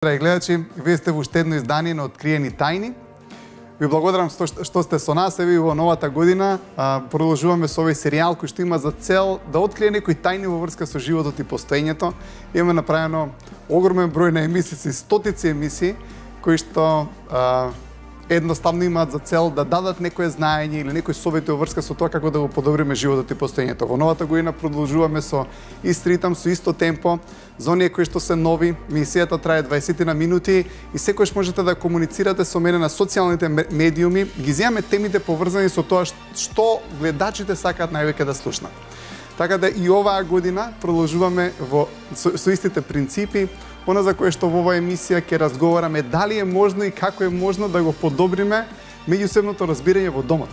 Драги гледачи, вие сте во уште едно издание на Откриени тајни. Ви благодарам што сте со нас, еви во новата година. Продолжуваме со овој серијал кој што има за цел да открие некои тајни во врска со животот и постоењето. Имаме направено огромен број на емисии, стотици емисии, кои што едноставно имаат за цел да дадат некое знаење или некои совети во врска со тоа како да го подобриме животот и постоењето. Во новата година продолжуваме со ист ритам, со исто темпо. За оние кои што се нови, мисијата трае 20 на минути и секојаш можете да комуницирате со мене на социјалните медиуми. Ги земаме темите поврзани со тоа што гледачите сакаат највеќе да слушнат. Така да и оваа година продолжуваме со истите принципи. Она за кое што во оваа емисија ќе разговараме дали е можно и како е можно да го подобриме меѓусебното разбирање во домот.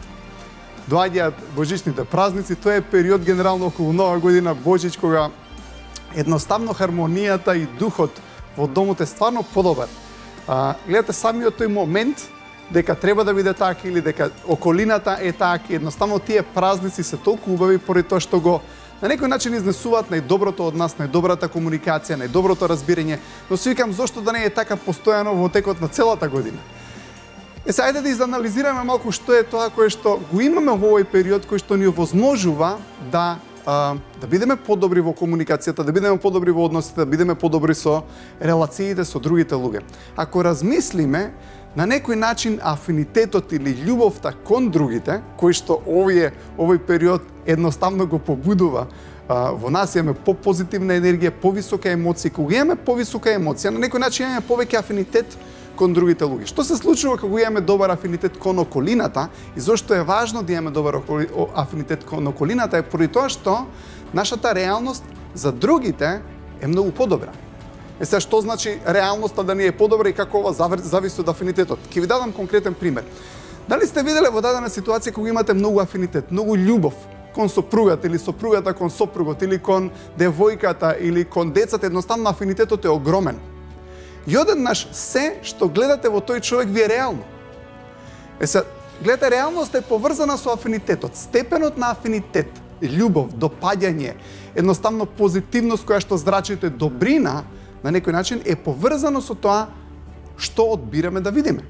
Доаѓаат божичните празници, тоа е период генерално околу Нова година, Божич, кога едноставно хармонијата и духот во домот е стварно подобар. Гледате самиот тој момент дека треба да биде така или дека околината е така, едноставно тие празници се толку убави поради тоа што го на некој начин изнесуваат најдоброто од нас, најдобрата комуникација, најдоброто разбирање, но си викам зошто да не е така постојано во текот на целата година. Сега ајде да изанализираме малку што е тоа кое што го имаме во овој период кој што ни овозможува да бидеме подобри во комуникацијата, да бидеме подобри во односите, да бидеме подобри со релациите со другите луѓе. Ако размислиме, на некој начин афинитетот или љубовта кон другите, кој што овој период едноставно го побудува, во нас имаме попозитивна енергија, повисока емоција. Кога имаме повисока емоција, на некој начин имаме повеќе афинитет кон другите луѓе. Што се случува кога имаме добар афинитет кон околината и зошто е важно да имаме добар афинитет кон околината е поради тоа што нашата реалност за другите е многу подобра. Сега што значи реалноста да ни е подобра и како ова зависи од афинитетот? Ќе ви дадам конкретен пример. Дали сте виделе во дадена ситуација кога имате многу афинитет, многу љубов кон сопругата или сопругата кон сопругот или кон девојката или кон децата, едноставно афинитетот е огромен. И одеднаш се што гледате во тој човек ви е реално. Сега, гледате, реалноста е поврзана со афинитетот. Степенот на афинитет, љубов, допаѓање, едноставно позитивност која што зрачите, добрина, на некој начин е поврзано со тоа што одбираме да видиме.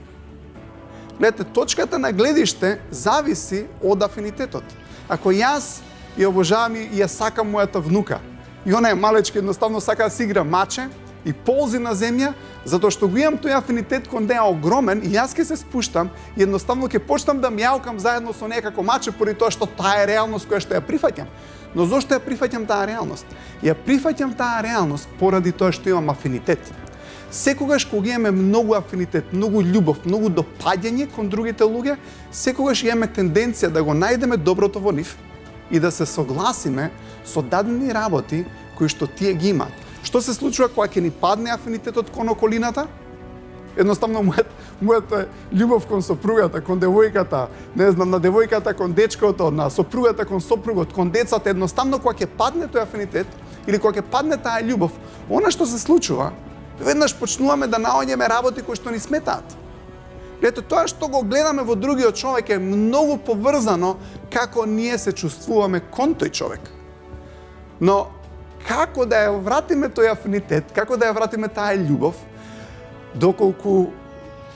Гледате, точката на гледиште зависи од афинитетот. Ако јас ја обожавам и ја сакам мојата внука, и она е малечка, едноставно сака да си игра маче и ползи на земја, затоа што го имам тој афинитет кон неа огромен, и јас ќе се спуштам и едноставно ќе почнам да мјаукам заедно со неа како маче, поради тоа што таа е реалност која што ја прифаќам. Но зошто ја прифаќам таа реалност? Ја прифаќам таа реалност поради тоа што имам афинитет. Секогаш кога имаме многу афинитет, многу љубов, многу допаѓање кон другите луѓе, секогаш имаме тенденција да го најдеме доброто во нив и да се согласиме со дадени работи кои што тие ги имаат. Што се случува кога ќе ни падне афинитетот кон околината? Едноставно мојата љубов кон сопругата, кон девојката, не знам, на девојката кон дечкото, на сопругата кон сопругот, кон децата, едноставно кога ќе падне тој афинитет или кога ќе падне таа љубов, она што се случува, веднаш почнуваме да наоѓаме работи кои што ни сметаат. Ето тоа што го гледаме во другиот човек е многу поврзано како ние се чувствуваме кон тој човек. Но како да ја вратиме тој афинитет, како да ја вратиме таа љубов, доколку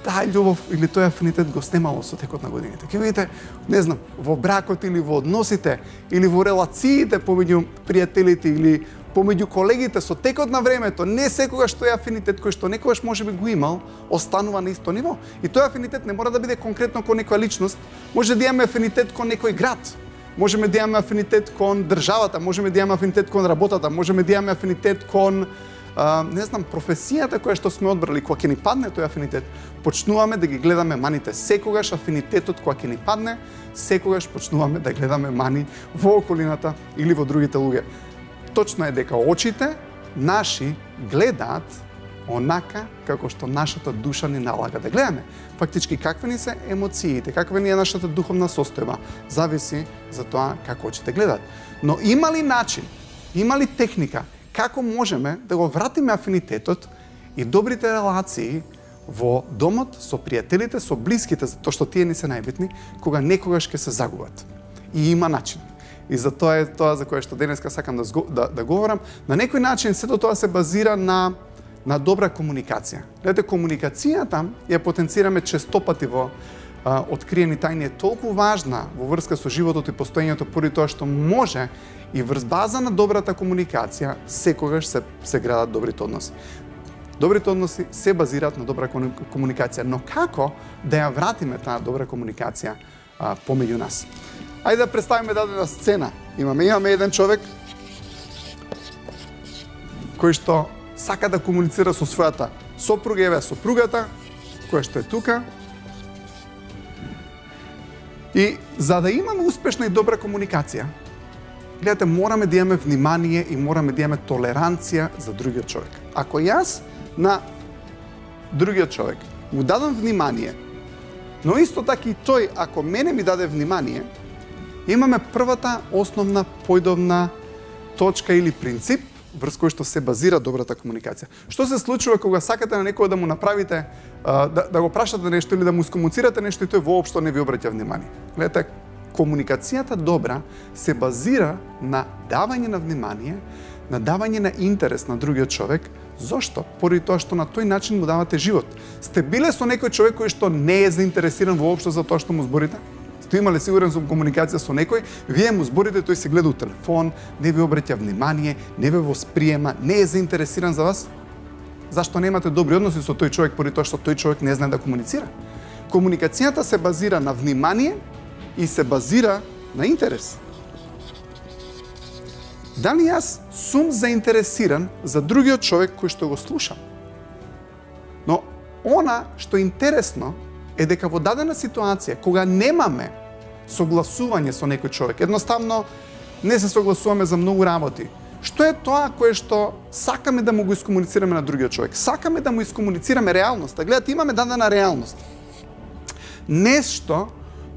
таа љубов или тој афинитет го снемало со текот на годините. Ќе видите, не знам, во бракот или во односите, или во релациите помеѓу пријателите или помеѓу колегите со текот на времето, не секогаш тој афинитет кој што некогаш можеби го имал, останува на исто ниво. И тој афинитет не мора да биде конкретно кон некоја личност, може да имаме афинитет кон некој град, можеме да имаме афинитет кон државата, можеме да имаме афинитет кон работата, можеме да имаме афинитет кон не знам, професијата која што сме одбрали. Кога ќе ни падне тој афинитет, почнуваме да ги гледаме маните. Секогаш афинитетот кога ќе ни падне, секогаш почнуваме да гледаме мани во околината или во другите луѓе. Точно е дека очите наши гледаат онака како што нашата душа ни налага да гледаме. Фактички, какви ни се емоциите, каква ни е нашата духовна состојба, зависи за тоа како очите гледаат. Но има ли начин, има ли техника како можеме да го вратиме афинитетот и добрите релации во домот со пријателите, со блиските, затоа што тие ни се најбитни, кога некогаш ќе се загубат. И има начин. И за тоа е тоа за кое што денеска сакам да говорам. На некој начин сето тоа се базира на на добра комуникација. Гледате, комуникацијата ја потенцираме честопати во откриени тајни е толку важна во врска со животот и постоењето, поради тоа што може и врз база на добрата комуникација секогаш се градат добрите односи. Добрите односи се базираат на добра комуникација, но како да ја вратиме таа добра комуникација помеѓу нас? Ајде да представиме дадена сцена. Имаме еден човек кој што сака да комуницира со својата сопруга, еве сопругата која што е тука. И за да имаме успешна и добра комуникација, гледате, мораме да имаме внимание и мораме да имаме толеранција за другиот човек. Ако јас на другиот човек му дадам внимание, но исто така и тој, ако мене ми даде внимание, имаме првата основна појдовна точка или принцип врз кој што се базира добрата комуникација. Што се случува кога сакате на некој да му направите, да го прашате нешто или да му скомуницирате нешто и тој воопшто не ви обраќа внимание? Гледате, комуникацијата добра се базира на давање на внимание, на давање на интерес на другиот човек. Зошто? Поради тоа што на тој начин му давате живот. Сте биле со некој човек кој што не е заинтересиран воопшто за тоа што му зборите? Сте имале сигурен сум комуникација со некој, вие му зборите, тој се гледа у телефон, не ви обраќа внимание, не ве восприема, не е заинтересиран за вас? Зашто немате добри односи со тој човек, поради тоа што тој човек не знае да комуницира? Комуникацијата се базира на внимание и се базира на интерес. Дали јас сум заинтересиран за другиот човек кој што го слушам? Но она што е интересно е дека во дадена ситуација, кога немаме согласување со некој човек, едноставно не се согласуваме за многу работи, што е тоа кое што сакаме да му го искомуницираме на другиот човек? Сакаме да му искомуницираме реалноста. Гледате, имаме дадена реалност. Нешто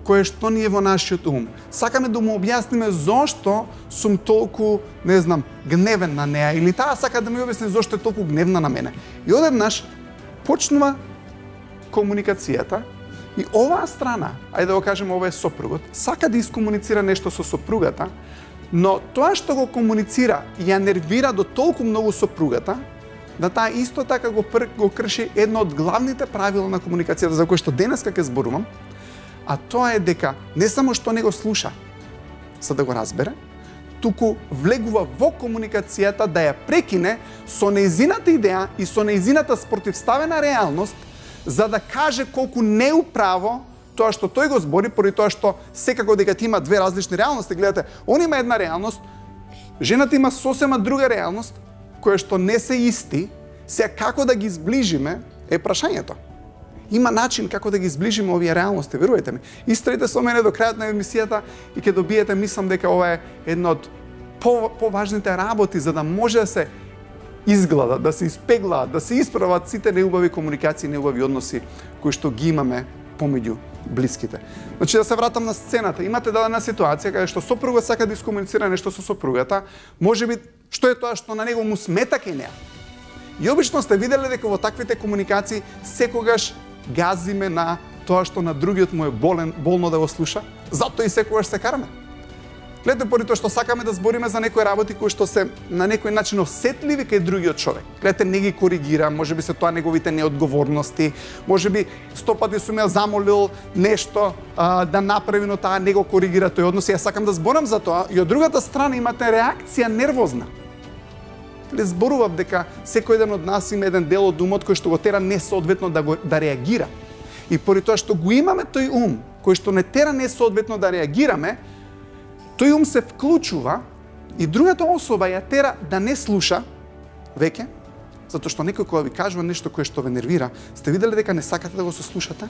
кое што ни е во нашиот ум. Сакаме да му објасниме зошто сум толку, не знам, гневен на неа, или таа сака да ми објасни зошто е толку гневна на мене. И одеднаш почнува комуникацијата и оваа страна, ајде да го кажеме, ова е сопругот, сака да искомуницира нешто со сопругата, но тоа што го комуницира ја нервира до толку многу сопругата, да таа исто така го крши едно од главните правила на комуникацијата за кој што денеска ќе зборувам, а тоа е дека не само што не го слуша за да го разбере, туку влегува во комуникацијата да ја прекине со нејзината идеја и со нејзината спротивставена реалност, за да каже колку неуправо тоа што тој го збори, поради тоа што секако дека ти има две различни реалности. Гледате, он има една реалност, жената има сосема друга реалност, која што не се исти. Сега како да ги зближиме е прашањето. Има начин како да ги зближиме овие реалности, верувајте ми. Истрајте со мене до крајот на емисијата и ќе добиете, мислам дека ова е една од поважните работи за да може да се изгледа, да се испеглаат, да се исправат сите неубави комуникации, неубави односи кои што ги имаме помеѓу блиските. Значи, да се вратам на сцената. Имате дадена ситуација каде што сопругот сака да искомуницира нешто со сопругата, можеби што е тоа што на него му смета кај неа. И обично сте виделе дека во таквите комуникации секогаш газиме на тоа што на другиот му е болно да го слуша, затоа и секогаш се караме. Гледате, поради тоа што сакаме да збориме за некои работи кои што се на некој начин осетливи кај другиот човек. Гледате, не ги коригира, можеби се тоа неговите неодговорности, можеби 100 пати сум ја замолил нешто да направи, но таа не го коригира тој однос. Ја сакам да зборам за тоа и од другата страна имате реакција нервозна. Зборував дека секој ден од нас има еден дел од умот кој што го тера несоодветно да реагира. И поради тоа што го имаме тој ум кој што не тера несоодветно да реагираме, тој ум се вклучува и другата особа ја тера да не слуша веќе, затоа што некој кога ви кажува нешто кое што ве нервира, сте виделе дека не сакате да го сослушате?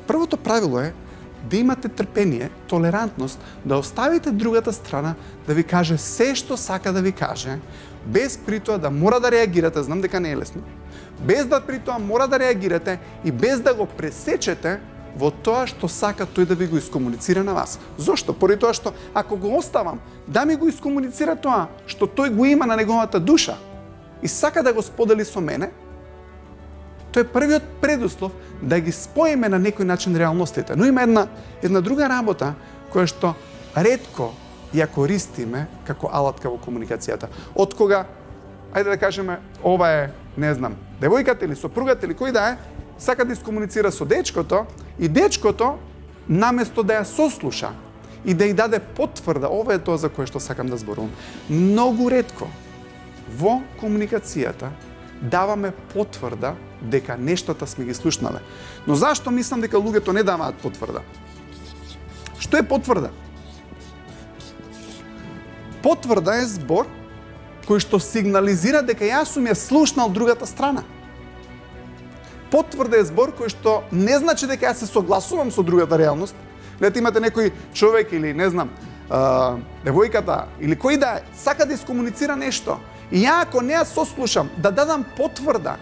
Првото правило е да имате трпение, толерантност, да оставите другата страна да ви каже се што сака да ви каже, без при тоа да мора да реагирате, знам дека не е лесно, без да при тоа мора да реагирате и без да го пресечете во тоа што сака тој да ви го искомуницира на вас. Зошто? Поради тоа што ако го оставам да ми го искомуницира тоа што тој го има на неговата душа и сака да го сподели со мене, тоа е првиот предуслов да ги споиме на некој начин реалностите. Но има една друга работа која што ретко ја користиме како алатка во комуникацијата. Од кога ајде да кажеме, ова е, не знам, девојката или сопругата или кој да е, сака да искомуницира со дечкото и дечкото, наместо да ја сослуша и да ја даде потврда, ова е тоа за кое што сакам да зборувам. Многу ретко во комуникацијата даваме потврда дека нештата сме ги слушнале. Но зашто мислам дека луѓето не даваат потврда? Што е потврда? Потврда е збор кој што сигнализира дека јас сум ја слушнал другата страна. Потврда е збор кој што не значи дека јас се согласувам со другата реалност. Лете имате некој човек или не знам, девојката или кој да сака да искомуницира нешто и ја ако не ја сослушам, да дадам потврда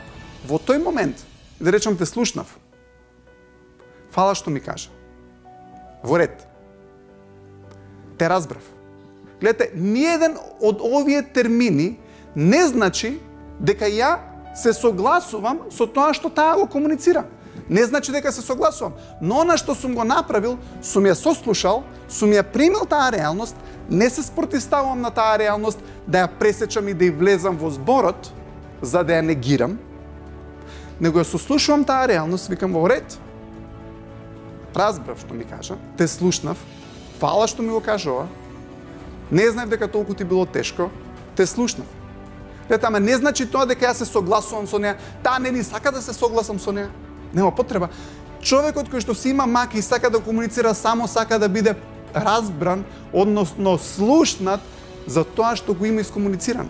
во тој момент, да речам те слушнав. Фала што ми кажа. Во ред. Те разбрав. Гледате, ниеден од овие термини не значи дека ја се согласувам со тоа што таа го комуницира. Не значи дека се согласувам, но она што сум го направил, сум ја сослушал, сум ја примил таа реалност, не се спротивставувам на таа реалност да ја пресечам и да ја влезам во зборот за да ја негирам, него ја сослушувам таа реалност, викам во ред. Разбрав што ми кажа, те слушнав, фала што ми го кажа ова. Не знаев дека толку ти било тешко, те слушнав. Лете, ама не значи тоа дека јас се согласувам со неа, таа не ни сака да се согласам со неа. Нема потреба. Човекот кој што си има маки и сака да комуницира, само сака да биде разбран, односно слушнат за тоа што го има искомуницирано.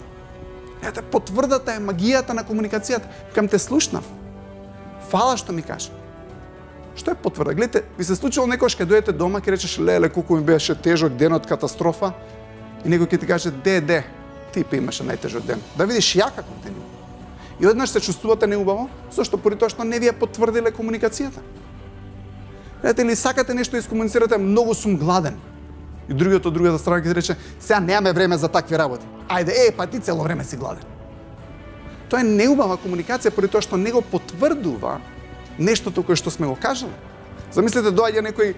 Ете, потврдата е магијата на комуникацијата. Кам те слушнав. Фала што ми кажа. Што е потврда? Гледате, ви се случило некојаш кај дојдете дома, ќе речеш, леле, колку ми беше тежок денот, катастрофа, и некој ќе ти каже, де, ти па имаше најтежок ден. Да видиш ја како ден. И однаш се чувствувате неубаво, зашто поради тоа што не ви ја потврдиле комуникацијата. Гледате, или сакате нешто да искомуницирате, многу сум гладен. И другиот од другата страна ќе рече, сега немаме време за такви работи. Ајде, па ти цело време си гладен. Тоа е неубава комуникација поради тоа што не го потврдува нештото кое што сме го кажале. Замислете, доаѓа некој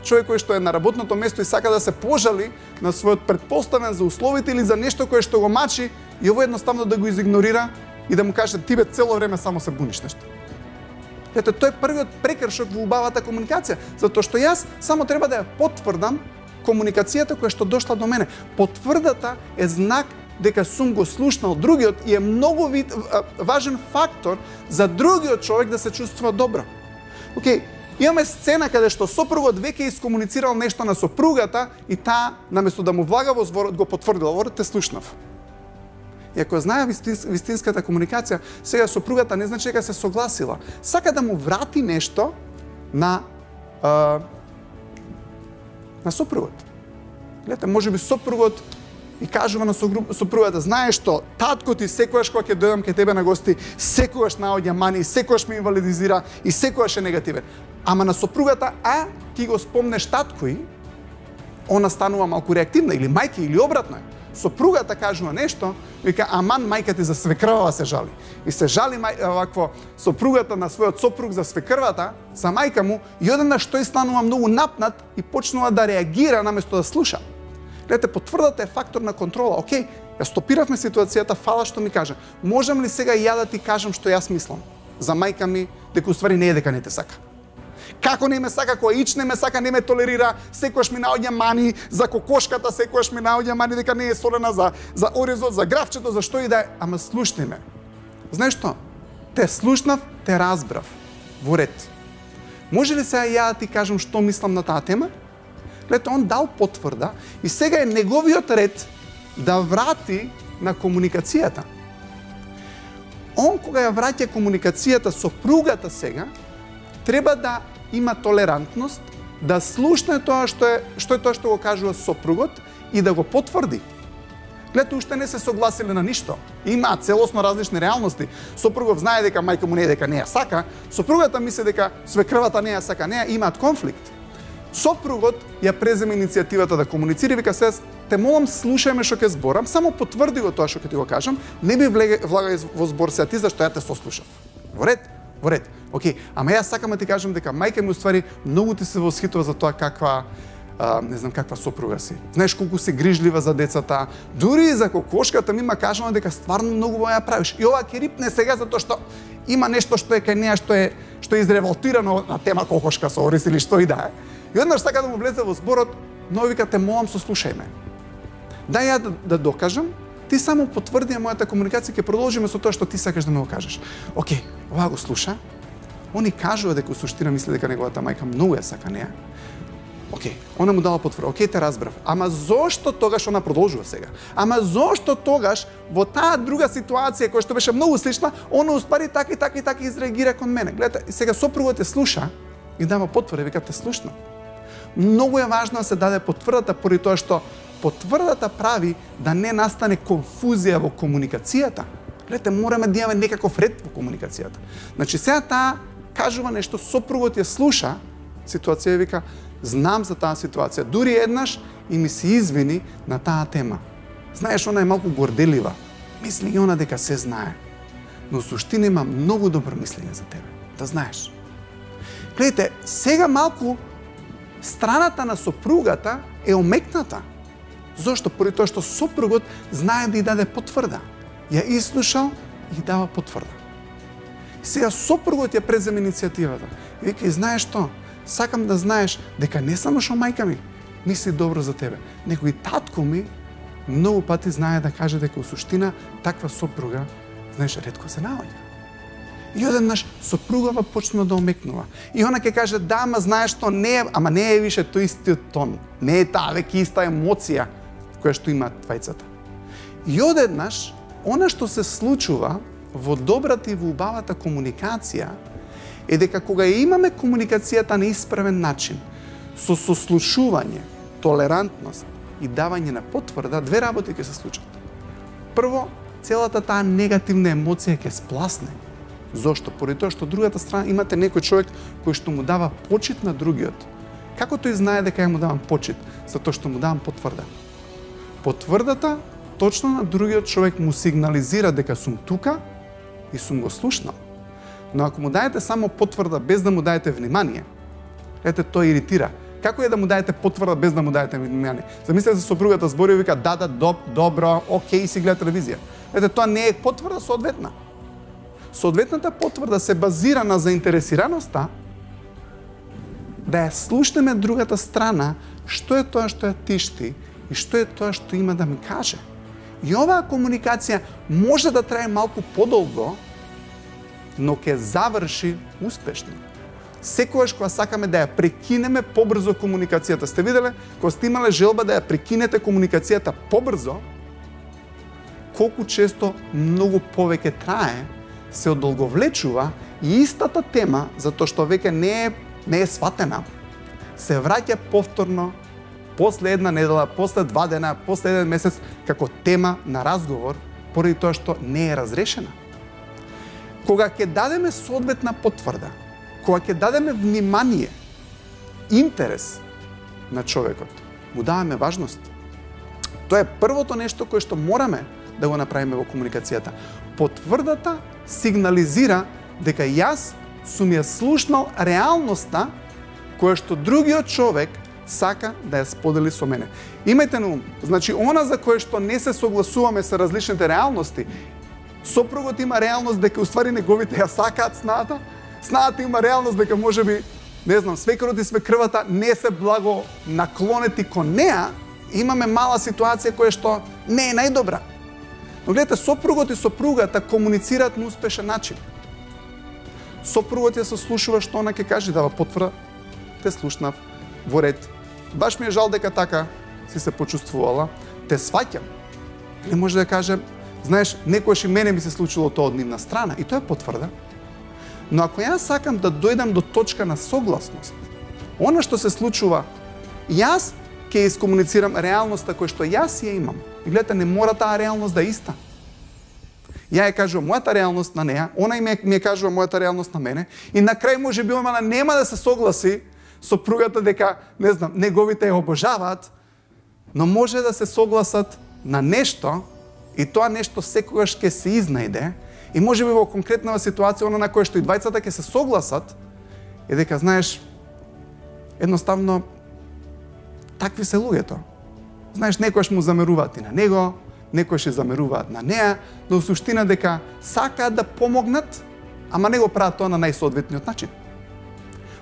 човек кој што е на работното место и сака да се пожали на својот претпоставен за условите или за нешто кое што го мачи и ово едноставно да го изигнорира и да му каже ти бе цело време само се буниш нешто. Ете, тој е првиот прекршок во убавата комуникација, затоа што јас само треба да ја потврдам комуникацијата која што дошла до мене. Потврдата е знак дека сум го слушнал другиот и е многу важен фактор за другиот човек да се чувствува добро. Океј, имаме сцена каде што сопругот веќе искомуницирал нешто на сопругата и таа, наместо да му влага во зборот, го потврдила. Ворот те слушнав. И ако знае вистинската комуникација, сега сопругата не значи дека се согласила. Сака да му врати нешто на сопругот. Гледате, можеби сопругот и кажува на сопругата, знаеш што, татко ти секогаш кога ќе дојдам кај тебе на гости, секогаш наоѓа мани, секогаш ме инвалидизира и секогаш е негативен. Ама на сопругата, ти го спомнеш татко и, она станува малку реактивна, или мајка, или обратно. Сопругата кажува нешто, вика, аман мајка ти за свекрвава се жали. И се жали вакво сопругата на својот сопруг за свекрвата, за мајка му, и одеднаш тој станува многу напнат и почнува да реагира наместо да слуша. Гледате, потврдата е фактор на контрола. Океј, ја стопиравме ситуацијата, фала што ми кажа. Можам ли сега ја да ти кажам што јас мислам за мајка ми, дека уствари не е дека не те сака? Како не ме сака, кој ич не ме сака, не ме толерира, секогаш ми наоѓа мани за кокошката, секогаш ми наоѓа мани дека не е солена за орезот, за гравчето, за што и да е. Ама слушни ме. Знаеш што? Те слушнав, те разбрав. Во ред. Може ли сега ја да ти кажам што мислам на таа тема? Гледате, он дал потврда и сега е неговиот ред да врати на комуникацијата. Он кога ја враќа комуникацијата сопругата сега, треба да има толерантност, да слушне тоа што е тоа што го кажува сопругот и да го потврди. Гледате, уште не се согласиле на ништо. Имаат целосно различни реалности. Сопругот знае дека мајка му не е дека не ја сака, сопругата мисли дека свекрвата не ја сака неа, имаат конфликт. Сопругот ја преземе иницијативата да комуницира и вика, се те молам слушај ме што ќе зборам, само потврди го тоа што ќе ти го кажам, не би влагај во збор сега ти зашто ја те сослушав. Во ред? Во ред. Океј, ама јас сакам да ти кажам дека мајка ми уствари многу ти се восхитува за тоа каква не знам каква сопруга си. Знаеш колку си грижлива за децата, дури и за кокошката ми ма кажано дека стварно многу ја правиш. И ова ќе рипне сега затоа што има нешто што е кај неа што е изреволтирано на тема кокошка со орис или што и да е. И однаш сака да му влезе во зборот, но вика те молам сослушај ме. Дај ја да докажам, ти само потврди мојата комуникација, ќе продолжиме со тоа што ти сакаш да ме го кажеш. Океј, ова го слуша. Они кажува дека суштина мисли дека неговата мајка многу ја сака неа. Океј, она му дала потврда. Океј, те разбрав. Ама зошто тогаш она продолжува сега? Ама зошто тогаш во таа друга ситуација која што беше многу слична, она успари така и така и така изреагира кон мене. Гледате, сега сопругот те слуша и дава потврда, вика те слушна. Многу е важно да се даде потврдата поради тоа што потврдата прави да не настане конфузија во комуникацијата. Гледате, мораме да имаме некаков ред во комуникацијата. Значи сега таа кажува нешто, сопругот ја слуша, ситуација вика, знам за таа ситуација. Дури еднаш и ми се извини на таа тема. Знаеш, она е малку горделива. Мисли и она дека се знае. Но суштина има многу добро мислење за тебе. Да знаеш. Гледате, сега малку страната на сопругата е омекната. Зошто? Поради тоа што сопругот знае да ја даде потврда. Ја изслушал и дава потврда. Сега сопругот ја преземе иницијативата. И вика, и знаеш што? Сакам да знаеш дека не само што мајка ми мисли добро за тебе, него и татко ми многу пати знае да каже дека у суштина таква сопруга, знаеш, ретко се наоѓа. И одеднаш сопругава почна да омекнува. И она ќе каже, да, ама знаеш што, не е више тој истиот тон. Не е таа веќе иста емоција која што имаат двајцата. И одеднаш, она што се случува во добрата и во убавата комуникација е дека кога ја имаме комуникацијата на исправен начин, со сослушување, толерантност и давање на потврда, две работи ќе се случат. Прво, целата таа негативна емоција ќе спласне. Зошто? Поради тоа што другата страна имате некој човек кој што му дава почит на другиот. Како тој знае дека ја му давам почит? Затоа што му давам потврда. Потврдата точно на другиот човек му сигнализира дека сум тука и сум го слушнал. Но ако му даете само потврда без да му даете внимание, ете тој иритира. Како е да му даете потврда без да му даете внимание? Замислете се сопругата збори и вика да, добро, окей, си гледа телевизија. Ете тоа не е потврда соодветна. Соодветната потврда се базира на заинтересираноста да ја слушнеме другата страна што е тоа што ја тишти и што е тоа што има да ми каже. И оваа комуникација може да трае малку подолго, но ќе заврши успешно. Секогаш кога сакаме да ја прекинеме побрзо комуникацијата, сте виделе, кога сте имале желба да ја прекинете комуникацијата побрзо, колку често многу повеќе трае, се одолговлечува и истата тема, затоа што веќе не е сватена, се враќа повторно после една недела, после 2 дена, после 1 месец, како тема на разговор, поради тоа што не е разрешена. Кога ќе дадеме соодветна потврда, кога ќе дадеме внимание, интерес на човекот, му даваме важност. Тоа е првото нешто кое што мораме да го направиме во комуникацијата. Потврдата сигнализира дека јас сум ја слушнал реалноста која што другиот човек сака да ја сподели со мене. Имајте на ум, значи она за кое што не се согласуваме со различните реалности, сопругот има реалност дека уствари неговите ја сакаат снаата, снаата има реалност дека можеби, не знам, свекрот и свекрвата не се благо наклонети кон неа, имаме мала ситуација која што не е најдобра. Но гледате, сопругот и сопругата комуницираат на успешен начин. Сопругот ја сослушува што она ќе каже, дава потврда, те слушнав, во ред. Баш ми е жал дека така си се почувствувала, те сваќам. Не може да каже, знаеш, некојаш и мене ми се случило тоа од нивна страна, и тоа е потврда. Но ако јас сакам да дојдам до точка на согласност, она што се случува, јас ќе искомуницирам реалноста која што јас ја имам. И гледате, не мора таа реалност да е иста. Ја ја кажувам мојата реалност на неа, она ми ја кажува мојата реалност на мене, и на крај може би она нема да се согласи сопругата дека, не знам, неговите ја обожаваат, но може да се согласат на нешто, и тоа нешто секогаш ќе се изнајде, и може би во конкретна ситуација, она на која што и двајцата ќе се согласат, е дека, знаеш, едноставно, Такви се луѓето. Знаеш, некојаш му замеруваат и на него, некојаш ја замеруваат на неа, но во суштина дека сакаат да помогнат, ама не го прават тоа на најсоодветниот начин.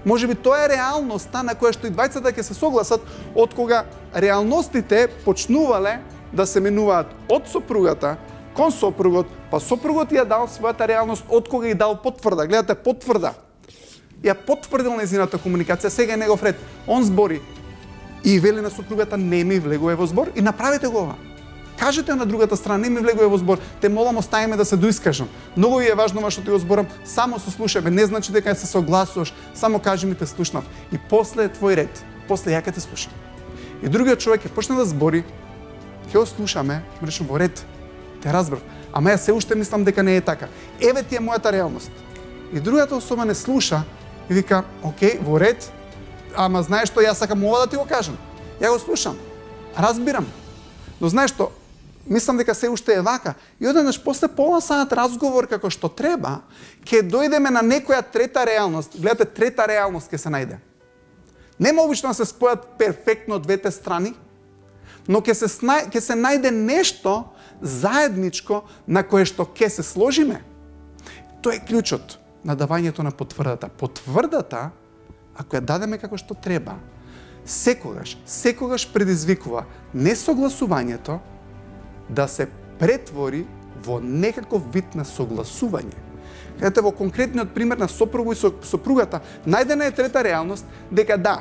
Може би тоа е реалноста на која што и двајцата ќе се согласат од кога реалностите почнувале да се менуваат од сопругата кон сопругот, па сопругот ја дал својата реалност од кога ја дал потврда. Гледате, потврда. Ја потврдил нејзината комуникација, сега е негов ред. Он збори и вели на сопругата не ми влегува во збор и направете го ова. Кажете на другата страна, не ми влегува во збор, те молам оставиме да се доискажам. Многу ви е важно ова што ти го зборам, само се слушаме, не значи дека се согласуваш, само кажи ми те слушнав. И после е твој ред, после ја ќе те слушам. И другиот човек ќе почне да збори, ќе го слушаме, му речем во ред, те разбрав, ама ја се уште мислам дека не е така. Еве ти е мојата реалност. И другата особа не слуша и вика, окей, во ред, ама знаеш што, јас сакам ова да ти го кажам. Ја го слушам, разбирам. Но знаеш што, мислам дека се уште е вака. И одеднаш после пола сат разговор како што треба, ќе дојдеме на некоја трета реалност. Гледате, трета реалност ќе се најде. Нема обично да се спојат перфектно двете страни, но ќе се најде нешто заедничко на кое што ќе се сложиме. Тоа е клучот на давањето на потврдата. Потврдата, ако ја дадеме како што треба, секогаш предизвикува несогласувањето да се претвори во некаков вид на согласување. Гледате, во конкретниот пример на сопругу и сопругата, најдена е трета реалност дека да,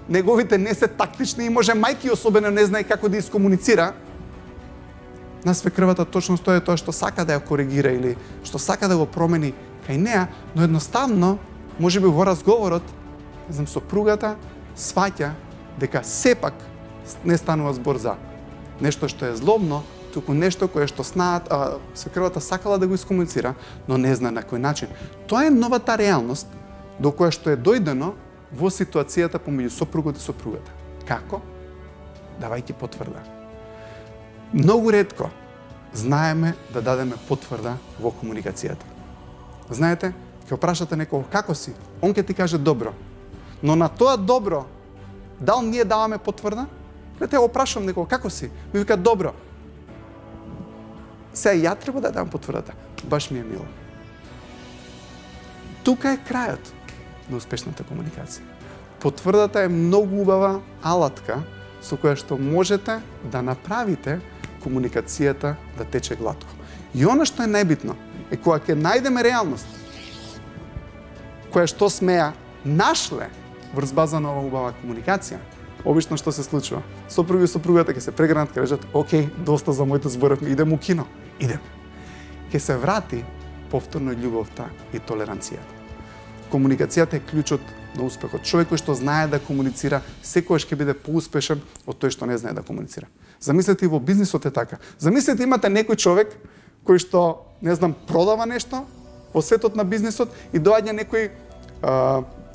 неговите не се тактични и може мајки особено не знае како да искомуницира. На свекрвата точно тоа е тоа што сака да ја коригира или што сака да го промени кај неа, но едноставно, можеби во разговорот, не знам, сопругата сваќа дека сепак не станува збор за нешто што е злобно, туку нешто кое што свекрвата сакала да го искомуницира, но не знае на кој начин. Тоа е новата реалност до која што е дојдено во ситуацијата помеѓу сопругот и сопругата. Како? Давајќи потврда. Многу ретко знаеме да дадеме потврда во комуникацијата. Знаете, ќе опрашате некого како си, он ќе ти каже добро. Но на тоа добро, дал ние даваме потврда? Гледате, ја опрашам некого како си, ми вика добро. Сега ја треба да дам потврдата. Баш ми е мило. Тука е крајот на успешната комуникација. Потврдата е многу убава алатка со која што можете да направите комуникацијата да тече глатко. И она што е најбитно е кога ќе најдеме реалност која што сме ја нашле врз база на оваа убава комуникација, обично што се случува? Сопруг и сопругата ќе се прегранат, ќе речат, окей, доста за моите зборовме, идем у кино. Идем. Ќе се врати повторно љубовта и толеранцијата. Комуникацијата е клучот на успехот. Човек кој што знае да комуницира, секогаш ќе биде поуспешен од тој што не знае да комуницира. Замислете и во бизнисот е така. Замислете имате некој човек кој што, не знам, продава нешто во светот на бизнисот и доаѓа некој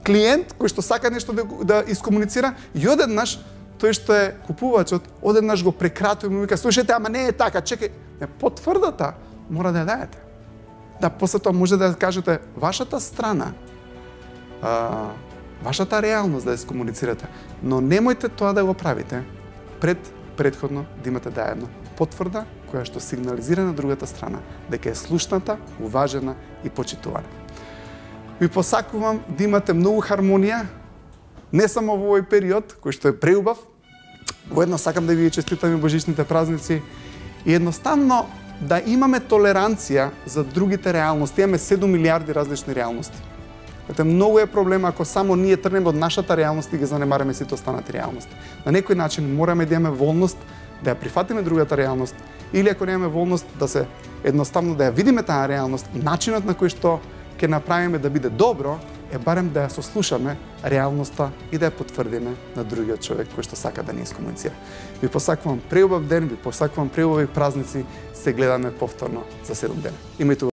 клиент кој што сака нешто да искомуницира и одеднаш тој што е купувачот, одеднаш го прекратува и му вика, слушајте, ама не е така, чекај, потврдата мора да ја дајете. Да, после тоа може да кажете вашата страна, вашата реалност да ја искомуницирате, но немојте тоа да го правите предходно да имате даедно потврда која што сигнализира на другата страна дека е слушната, уважена и почитувана. Ви посакувам да имате многу хармонија, не само во овој период, кој што е преубав. Воедно сакам да ви честитам и божичните празници и едноставно да имаме толеранција за другите реалности. Имаме 7 милиарди различни реалности. Многу е проблем ако само ние тргнеме од нашата реалност и ги занемариме сите останати реалности. На некој начин мораме да имаме волност да ја прифатиме другата реалност или ако немаме волност да се едноставно да ја видиме таа реалност и начинот на кој што ќе направиме да биде добро е барем да ја сослушаме реалноста и да ја потврдиме на другиот човек кој што сака да ни искомуницира. Ви посакувам преубав ден, ви посакувам преубави празници, се гледаме повторно за 7 дена. Имајте